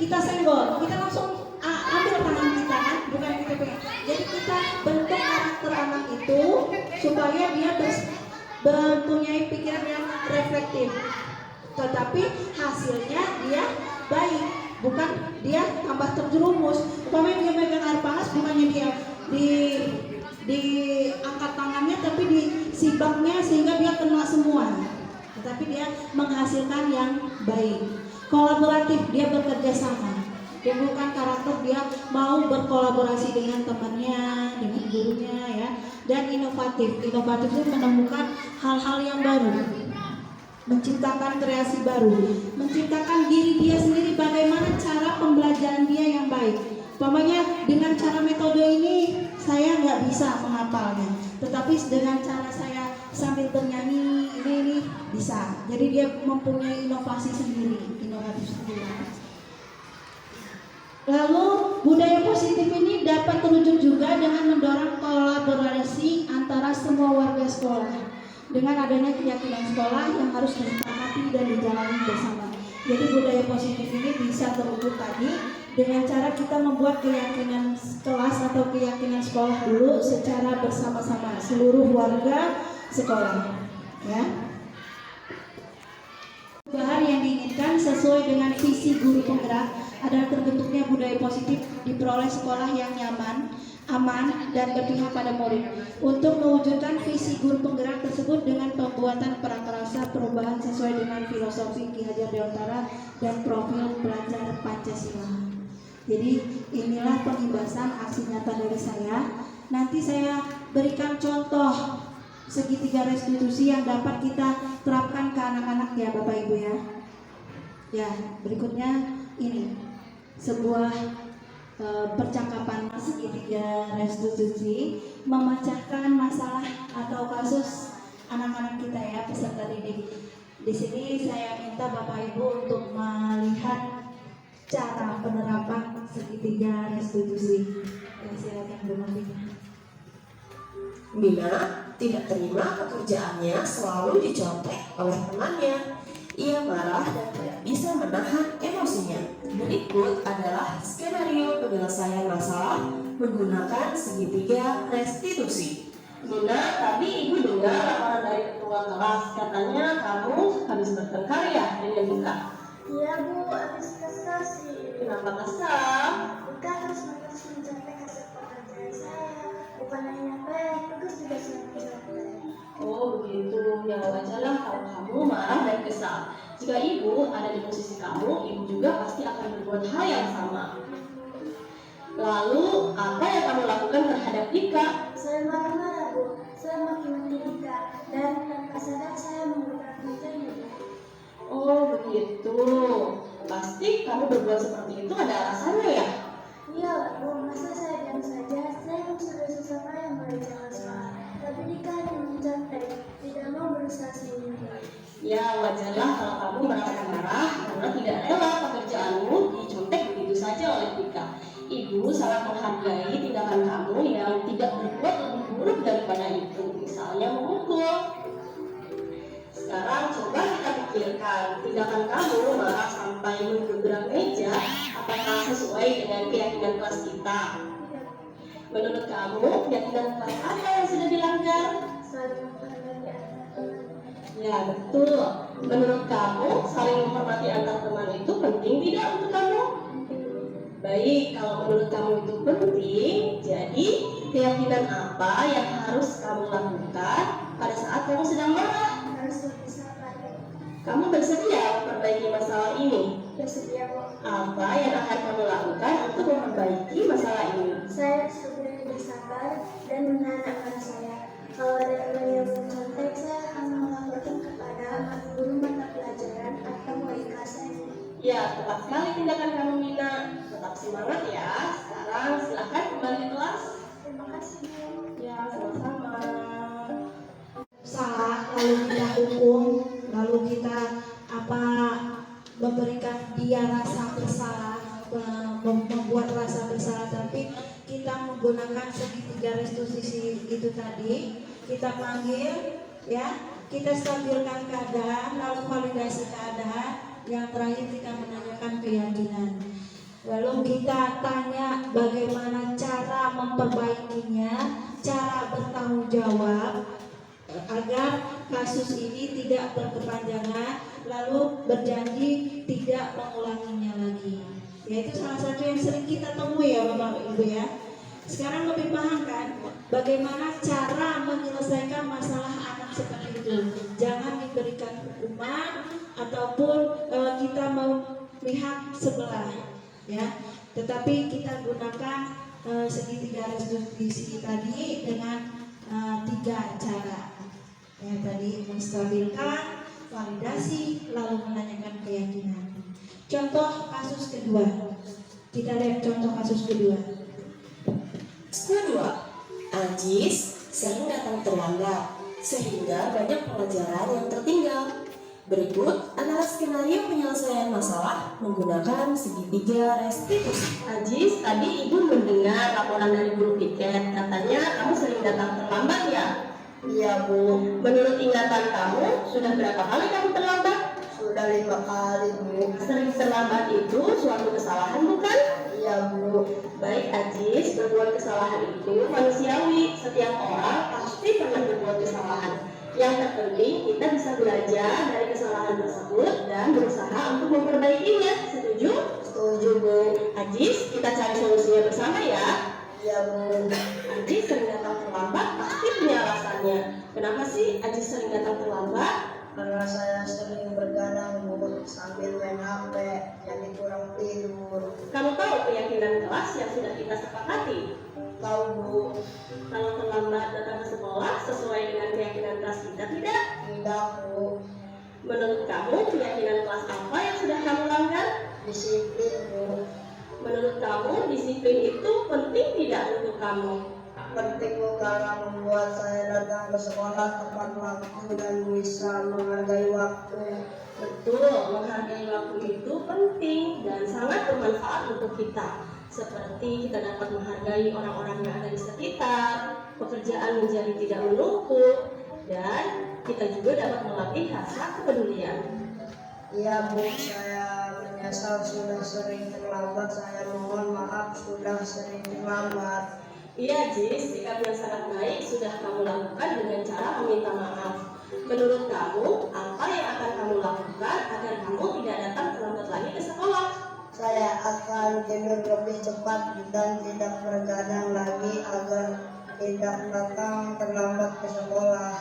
kita senggol, kita langsung ambil tangan kita kan, bukan kita pegang. Jadi kita bentuk karakter anak itu supaya dia mempunyai pikiran yang reflektif, tetapi hasilnya dia baik, bukan dia tambah terjerumus. Umpamanya dia megang air panas, bukannya dia diangkat tangannya tapi disibaknya sehingga dia kena semua, tetapi dia menghasilkan yang baik. Kolaboratif, dia bekerja sama, bukan karakter dia mau berkolaborasi dengan temannya, dengan gurunya ya. Dan inovatif itu menemukan hal-hal yang baru, menciptakan kreasi baru, menciptakan diri dia sendiri, bagaimana cara pembelajaran dia yang baik. Umpamanya dengan cara metode ini saya nggak bisa menghafalnya, tetapi dengan cara saya sambil bernyanyi ini bisa. Jadi dia mempunyai inovasi sendiri, inovatif sendiri. Lalu budaya positif ini dapat terwujud juga dengan mendorong kolaborasi antara semua warga sekolah dengan adanya keyakinan sekolah yang harus disepakati dan dijalani bersama. Jadi budaya positif ini bisa terwujud tadi dengan cara kita membuat keyakinan kelas atau keyakinan sekolah dulu secara bersama-sama seluruh warga sekolah, ya. Perubahan yang diinginkan sesuai dengan visi guru penggerak adalah terbentuknya budaya positif diperoleh sekolah yang nyaman, aman, dan berpihak pada murid. Untuk mewujudkan visi guru penggerak tersebut dengan pembuatan prakarsa perubahan sesuai dengan filosofi Ki Hajar Dewantara dan profil pelajar Pancasila. Jadi inilah pengimbasan aksi nyata dari saya. Nanti saya berikan contoh segitiga restitusi yang dapat kita terapkan ke anak-anak ya Bapak Ibu ya. Ya, berikutnya ini sebuah percakapan segitiga restitusi memecahkan masalah atau kasus anak-anak kita ya, peserta didik. Di sini saya minta Bapak Ibu untuk melihat cara penerapan segitiga restitusi. Ya, silakan Bu Novita. Mina tidak terima pekerjaannya selalu dicontek oleh temannya. Ia marah dan tidak bisa menahan emosinya. Berikut adalah skenario penyelesaian masalah menggunakan segitiga restitusi. Mina, tadi ibu dengar laporan dari ketua kelas, katanya kamu habis bertengkar ya dengan Dika. Iya Bu, habis kesal sih. Kenapa kesal? Bukan harus mencontek hasil pekerjaan saya. Bukan hanya nyontek, bagus juga nyontek. Oh begitu, ya wajarlah kalau kamu marah dan kesal. Jika ibu ada di posisi kamu, ibu juga pasti akan berbuat hal yang sama. Lalu, apa yang kamu lakukan terhadap Dika? Saya marah-marah Bu, saya maki-maki Dika dan tanpa sadar saya menggunakan meja. Oh begitu, pasti kamu berbuat seperti itu ada alasannya ya? Iya Bu, masa saya diam saja? Saya kan sudah susah payah mengerjakan soal. Tapi Dika yang mencontek, tidak mau berusaha sendiri. Ya wajarlah kalau kamu merasa marah karena tidak rela pekerjaanmu dicontek begitu saja oleh Dika. Ibu sangat menghargai hargai tindakan kamu yang tidak berbuat lebih buruk daripada itu, misalnya memukul. Sekarang coba kita pikirkan, tindakan kamu marah sampai menggebrak meja, apakah sesuai dengan keyakinan kelas kita? Menurut kamu, keyakinan kelas apa yang sudah dilanggar? Saling menghargai antar teman. Ya, betul. Menurut kamu, saling menghormati antar teman itu penting tidak untuk kamu? Baik, kalau menurut kamu itu penting, jadi keyakinan apa yang harus kamu lakukan pada saat kamu sedang marah? Harus lebih sabar. Kamu bersedia memperbaiki masalah ini? Bersedia kok. Apa yang akan kamu lakukan untuk memperbaiki masalah ini? Saya sebenarnya bersabar dan menahan amarah saya. Kalau ada teman yang mencontek, saya akan melaporkan kepada guru mata pelajaran atau wali kelas saya. Ya, tepat sekali tindakan kamu, Mina. Tetap semangat ya. Sekarang silahkan kembali ke kelas. Terima kasih, Bu. Ya, sama-sama. Salah lalu kita hukum, lalu kita memberikan dia rasa bersalah, membuat rasa bersalah, tapi kita menggunakan segitiga restitusi itu tadi, kita panggil, ya, kita stabilkan keadaan, lalu validasi keadaan, yang terakhir kita menanyakan keyakinan. Lalu kita tanya bagaimana cara memperbaikinya, cara bertanggung jawab agar kasus ini tidak berkepanjangan, lalu berjanji tidak mengulanginya lagi. Yaitu salah satu yang sering kita temui ya Bapak Ibu ya. Sekarang lebih paham kan bagaimana cara menyelesaikan masalah anak seperti itu. Jangan diberikan hukuman ataupun kita mau pihak sebelah ya. Tetapi kita gunakan segitiga restitusi tadi dengan 3 cara. Yang tadi menstabilkan, validasi, lalu menanyakan keyakinan. Contoh kasus kedua. Kita lihat contoh kasus kedua. Kedua, Ajis sering datang terlambat sehingga banyak pelajaran yang tertinggal. Berikut adalah skenario penyelesaian masalah menggunakan segitiga restitusi. Ajis, tadi ibu mendengar laporan dari guru piket, katanya kamu sering datang terlambat ya? Iya Bu, Menurut ingatan kamu, sudah berapa kali kamu terlambat? sudah 5 kali Bu. Sering terlambat itu suatu kesalahan bukan? Iya Bu, Baik Ajis, berbuat kesalahan itu manusiawi. Setiap orang pasti pernah berbuat kesalahan. Yang terpenting kita bisa belajar dari kesalahan tersebut dan berusaha untuk memperbaikinya. Setuju? setuju Bu. Ajis, kita cari solusinya bersama ya. Iya Bu, Ajis sering datang terlambat pasti punya alasannya. Kenapa sih Ajis sering datang terlambat? karena saya sering bergadang Bu sambil main HP, jadi kurang tidur. Kamu tahu keyakinan kelas yang sudah kita sepakati? Tahu Bu, Kalau terlambat datang ke sekolah sesuai dengan keyakinan kelas kita tidak? tidak Bu, Menurut kamu keyakinan kelas apa yang sudah kamu langgar? disiplin Bu. Menurut kamu disiplin itu penting tidak untuk kamu? Penting Bu karena membuat saya datang ke sekolah tepat waktu dan bisa menghargai waktu. Betul, menghargai waktu itu penting dan sangat bermanfaat untuk kita. Seperti kita dapat menghargai orang-orang yang ada di sekitar, pekerjaan menjadi tidak menumpuk, dan kita juga dapat melatih rasa kepedulian. Iya Bu, saya menyesal sudah sering terlambat. Saya mohon maaf sudah sering terlambat. Iya Jis, sikap yang sangat baik sudah kamu lakukan dengan cara meminta maaf. Menurut kamu, apa yang akan kamu lakukan agar kamu tidak datang terlambat lagi ke sekolah? Saya akan tidur lebih cepat dan tidak bergadang lagi agar tidak datang terlambat ke sekolah.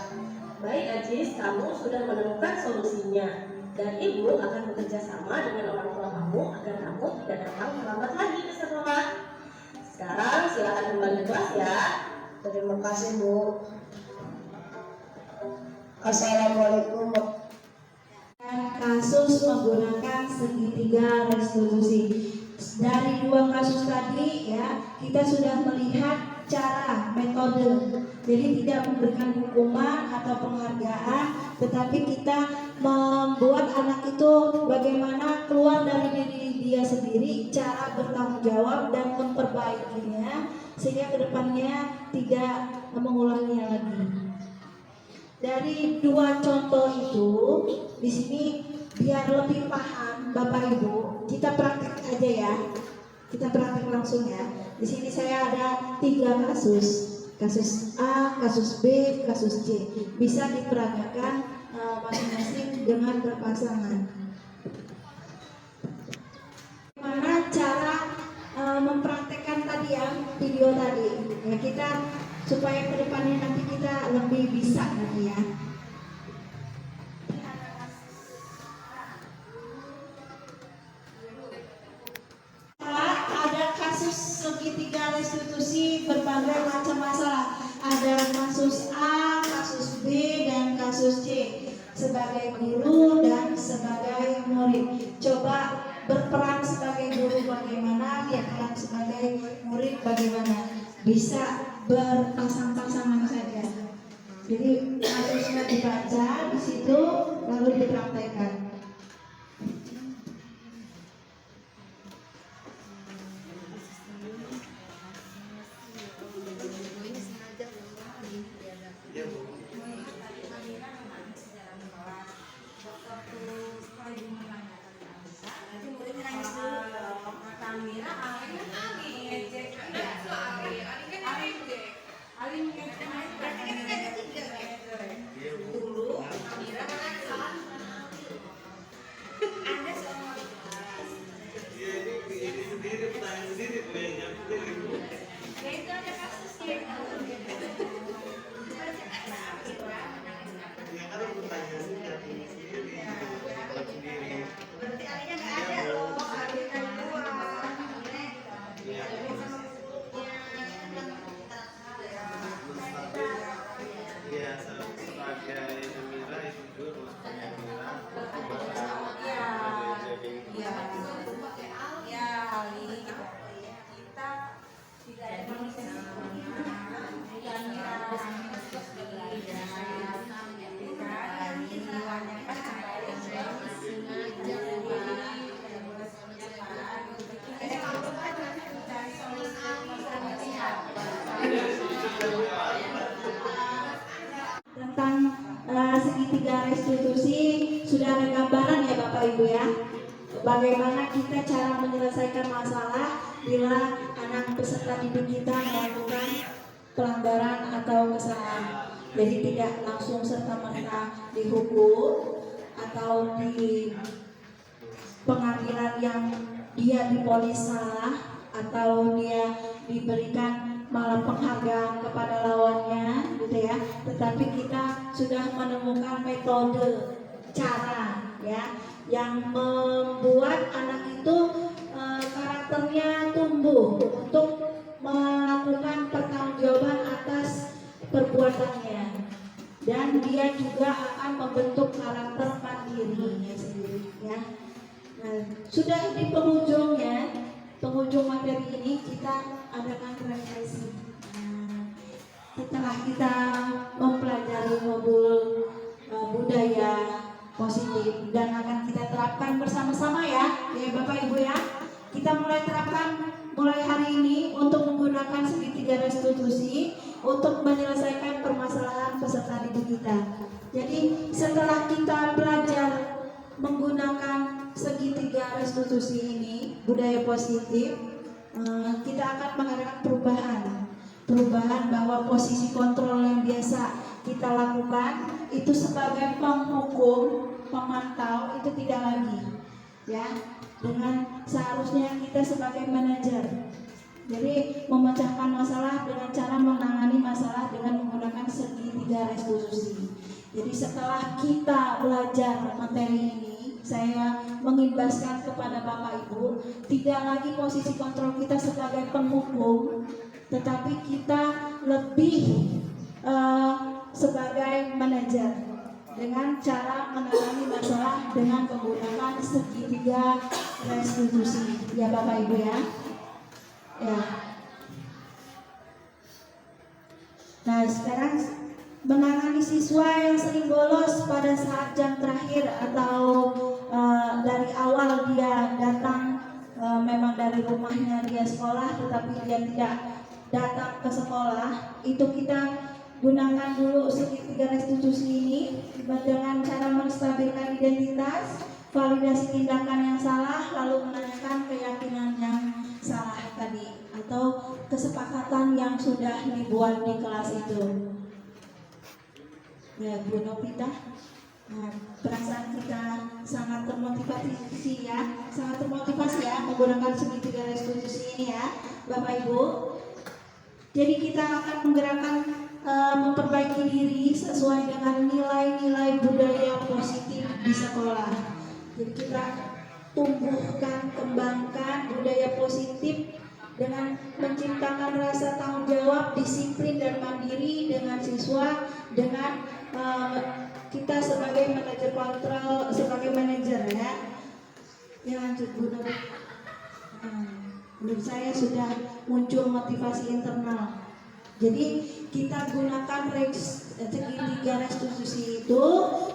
Baik Ajis, kamu sudah menemukan solusinya. Dan ibu akan bekerja sama dengan orang tua kamu agar kamu tidak datang terlambat lagi ke sekolah. Sekarang silakan kembali ke kelas ya. Terima kasih Bu. Assalamualaikum. Kasus menggunakan segitiga restitusi. Dari 2 kasus tadi ya, kita sudah melihat cara, metode. Jadi tidak memberikan hukuman atau penghargaan, tetapi kita membuat anak itu bagaimana keluar dari diri dia sendiri, cara bertanggung jawab dan memperbaikinya sehingga kedepannya tidak mengulanginya lagi. Dari dua contoh itu, di sini biar lebih paham Bapak Ibu, kita praktek aja ya. Kita praktek langsung ya. Di sini saya ada 3 kasus. Kasus A, kasus B, kasus C. Bisa diperagakan masing-masing dengan berpasangan. Bagaimana cara mempraktekkan tadi ya, video tadi. Ya, kita supaya kedepannya nanti kita lebih bisa nanti ya. Ada kasus segitiga restitusi berbagai macam masalah. Ada kasus A, kasus B, dan kasus C. Sebagai guru dan sebagai murid. Coba berperan sebagai guru bagaimana, ya kan sebagai murid bagaimana. Bisa berpasang-pasangan saja. Jadi kasusnya dibaca di situ lalu dipraktekkan. Tentang segitiga restitusi sudah ada gambaran ya Bapak Ibu ya, bagaimana kita cara menyelesaikan masalah bila anak peserta didik kita melakukan pelanggaran atau kesalahan. Jadi tidak langsung serta-merta dihukum atau di pengadilan yang dia divonis salah atau dia diberikan malah penghargaan kepada lawannya gitu ya, tetapi kita sudah menemukan metode cara ya yang membuat anak itu karakternya tumbuh untuk melakukan pertanggungjawaban atas perbuatannya, dan dia juga akan membentuk karakter mandirinya sendiri ya. Nah, sudah di penghujung materi ini kita adakan refleksi. Setelah kita mempelajari modul budaya positif dan akan kita terapkan bersama-sama ya Bapak Ibu ya. Kita mulai terapkan mulai hari ini untuk menggunakan segitiga restitusi untuk menyelesaikan permasalahan peserta didik kita. Jadi setelah kita belajar menggunakan segitiga restitusi ini, budaya positif, kita akan mengadakan perubahan bahwa posisi kontrol yang biasa kita lakukan itu sebagai penghukum, pemantau itu tidak lagi ya, dengan seharusnya kita sebagai manajer. Jadi memecahkan masalah dengan cara menangani masalah dengan menggunakan segitiga restitusi. Jadi setelah kita belajar materi ini, saya mengimbaskan kepada Bapak Ibu, tidak lagi posisi kontrol kita sebagai penghukum, tetapi kita lebih sebagai manajer dengan cara menangani masalah dengan menggunakan segitiga restitusi. Ya Bapak Ibu ya. Ya. Nah sekarang menangani siswa yang sering bolos pada saat jam terakhir atau dari awal dia datang, memang dari rumahnya dia sekolah tetapi dia tidak datang ke sekolah, itu kita gunakan dulu segitiga restitusi ini dengan cara menstabilkan identitas, validasi tindakan yang salah, lalu menanyakan keyakinan yang salah tadi atau kesepakatan yang sudah dibuat di kelas itu. Ya, Bu Novita, perasaan kita sangat termotivasi ya menggunakan segitiga restitusi ini ya, Bapak Ibu. Jadi kita akan menggerakkan memperbaiki diri sesuai dengan nilai-nilai budaya positif di sekolah. Jadi kita tumbuhkan, kembangkan budaya positif dengan menciptakan rasa tanggung jawab, disiplin dan mandiri dengan siswa, dengan kita sebagai manajer kontrol, sebagai manajer ya. Ya lanjut Bu Nur. Menurut saya sudah muncul motivasi internal. Jadi kita gunakan segitiga restitusi itu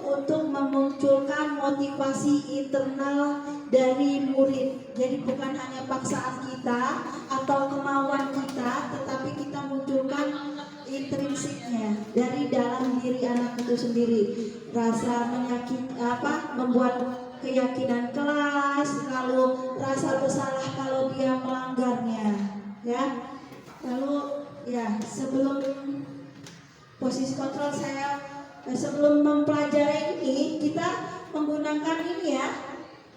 untuk memunculkan motivasi internal dari murid. Jadi bukan hanya paksaan kita atau kemauan kita, tetapi kita munculkan intrinsiknya dari dalam diri anak itu sendiri. Rasa membuat keyakinan kelas, lalu rasa bersalah kalau dia melanggarnya, ya. Lalu ya, sebelum posisi kontrol saya, sebelum mempelajari ini, kita menggunakan ini ya,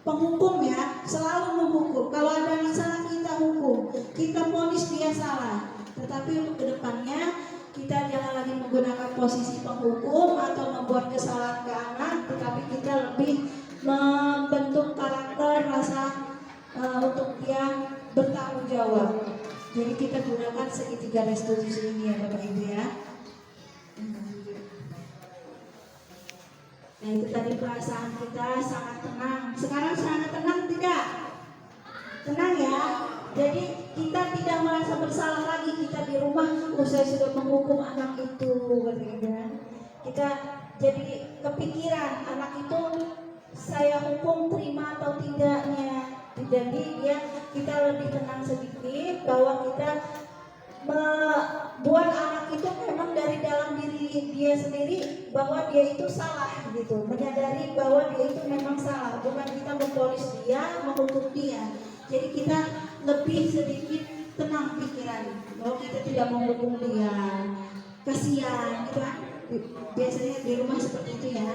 penghukum ya, selalu menghukum. Kalau ada yang salah kita hukum, kita vonis dia salah. Tetapi untuk kedepannya kita jangan lagi menggunakan posisi penghukum atau membuat kesalahan ke anak, tetapi kita lebih membentuk karakter, rasa untuk dia bertanggung jawab. Jadi kita gunakan segitiga restitusi ini ya Bapak Ibu ya. Nah itu tadi perasaan kita sangat tenang. Sekarang sangat tenang tidak? Tenang ya. Jadi kita tidak merasa bersalah lagi kita di rumah. Saya sudah menghukum anak itu, kan? Kita jadi kepikiran anak itu saya hukum terima atau tidaknya. Jadi kita lebih tenang sedikit bahwa kita membuat anak itu memang dari dalam diri dia sendiri bahwa dia itu salah gitu, menyadari bahwa dia itu memang salah, bukan kita memponis dia, menghukum dia. Jadi kita lebih sedikit tenang pikiran bahwa kita tidak menghukum dia, kasihan gitu kan. Biasanya di rumah seperti itu ya.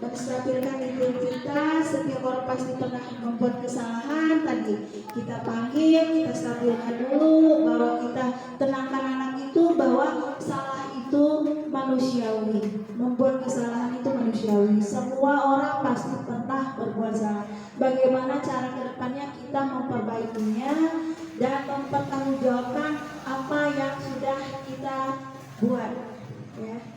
Menstabilkan identitas, setiap orang pasti pernah membuat kesalahan. Tadi kita panggil, kita stabilkan dulu bahwa kita tenangkan anak itu bahwa salah itu manusiawi, membuat kesalahan itu manusiawi. Semua orang pasti pernah berbuat salah. Bagaimana cara kedepannya kita memperbaikinya dan mempertanggungjawabkan apa yang sudah kita buat, ya.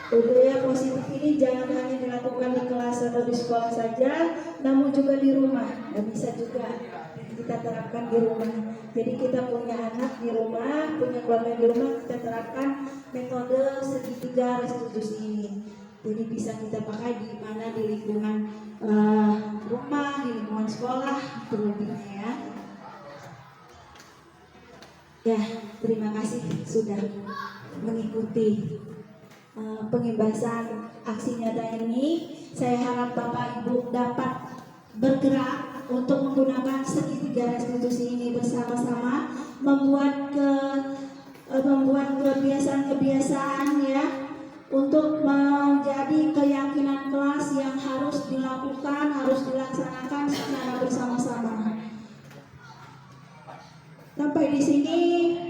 Budaya positif ini jangan hanya dilakukan di kelas atau di sekolah saja, namun juga di rumah. Dan bisa juga kita terapkan di rumah. Jadi kita punya anak di rumah, punya keluarga di rumah, kita terapkan metode segitiga restitusi ini. Jadi bisa kita pakai di mana, di lingkungan rumah, di lingkungan sekolah, terlebihnya ya. Ya, terima kasih sudah mengikuti pengibasan aksi nyata ini. Saya harap Bapak Ibu dapat bergerak untuk menggunakan segitiga restitusi ini bersama-sama, membuat kebiasaan-kebiasaan ya, untuk menjadi keyakinan kelas yang harus dilakukan, harus dilaksanakan secara bersama-sama. Sampai di sini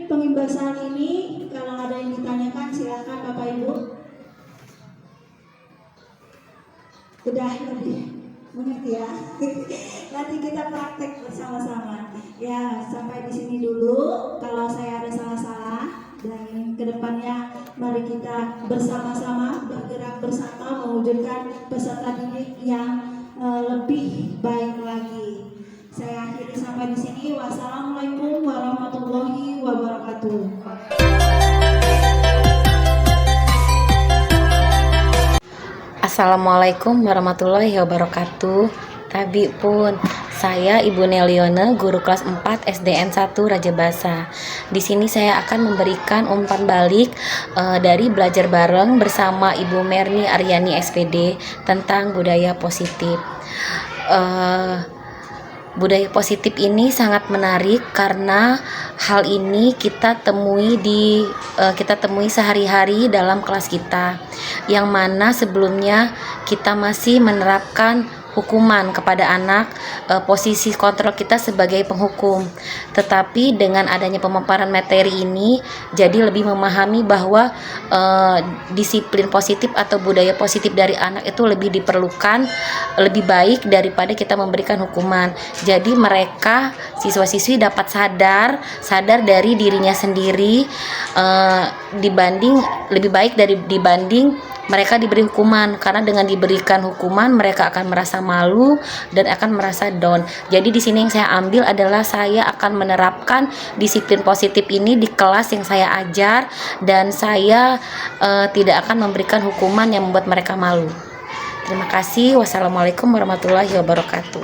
pengibasan ini. Kalau ada yang ditanyakan silakan Bapak Ibu. Sudah lebih mengerti ya. Nanti kita praktek bersama-sama. Ya, sampai di sini dulu. Kalau saya ada salah-salah, dan kedepannya mari kita bersama-sama bergerak bersama mewujudkan peserta didik yang lebih baik lagi. Saya akhiri sampai di sini. Wassalamualaikum warahmatullahi wabarakatuh. Assalamualaikum warahmatullahi wabarakatuh. Tabi pun, saya Ibu Nelione, guru kelas 4 SDN 1 Rajabasa. Di sini saya akan memberikan umpan balik dari belajar bareng bersama Ibu Merni Aryani SPD tentang budaya positif. Budaya positif ini sangat menarik karena hal ini kita temui sehari-hari dalam kelas kita, yang mana sebelumnya kita masih menerapkan hukuman kepada anak, posisi kontrol kita sebagai penghukum. Tetapi dengan adanya pemaparan materi ini, jadi lebih memahami bahwa disiplin positif atau budaya positif dari anak itu lebih diperlukan, lebih baik daripada kita memberikan hukuman. Jadi mereka, siswa-siswi dapat sadar dari dirinya sendiri, lebih baik dibanding mereka diberi hukuman, karena dengan diberikan hukuman mereka akan merasa malu dan akan merasa down. Jadi di sini yang saya ambil adalah saya akan menerapkan disiplin positif ini di kelas yang saya ajar, dan saya tidak akan memberikan hukuman yang membuat mereka malu. Terima kasih. Wassalamualaikum warahmatullahi wabarakatuh.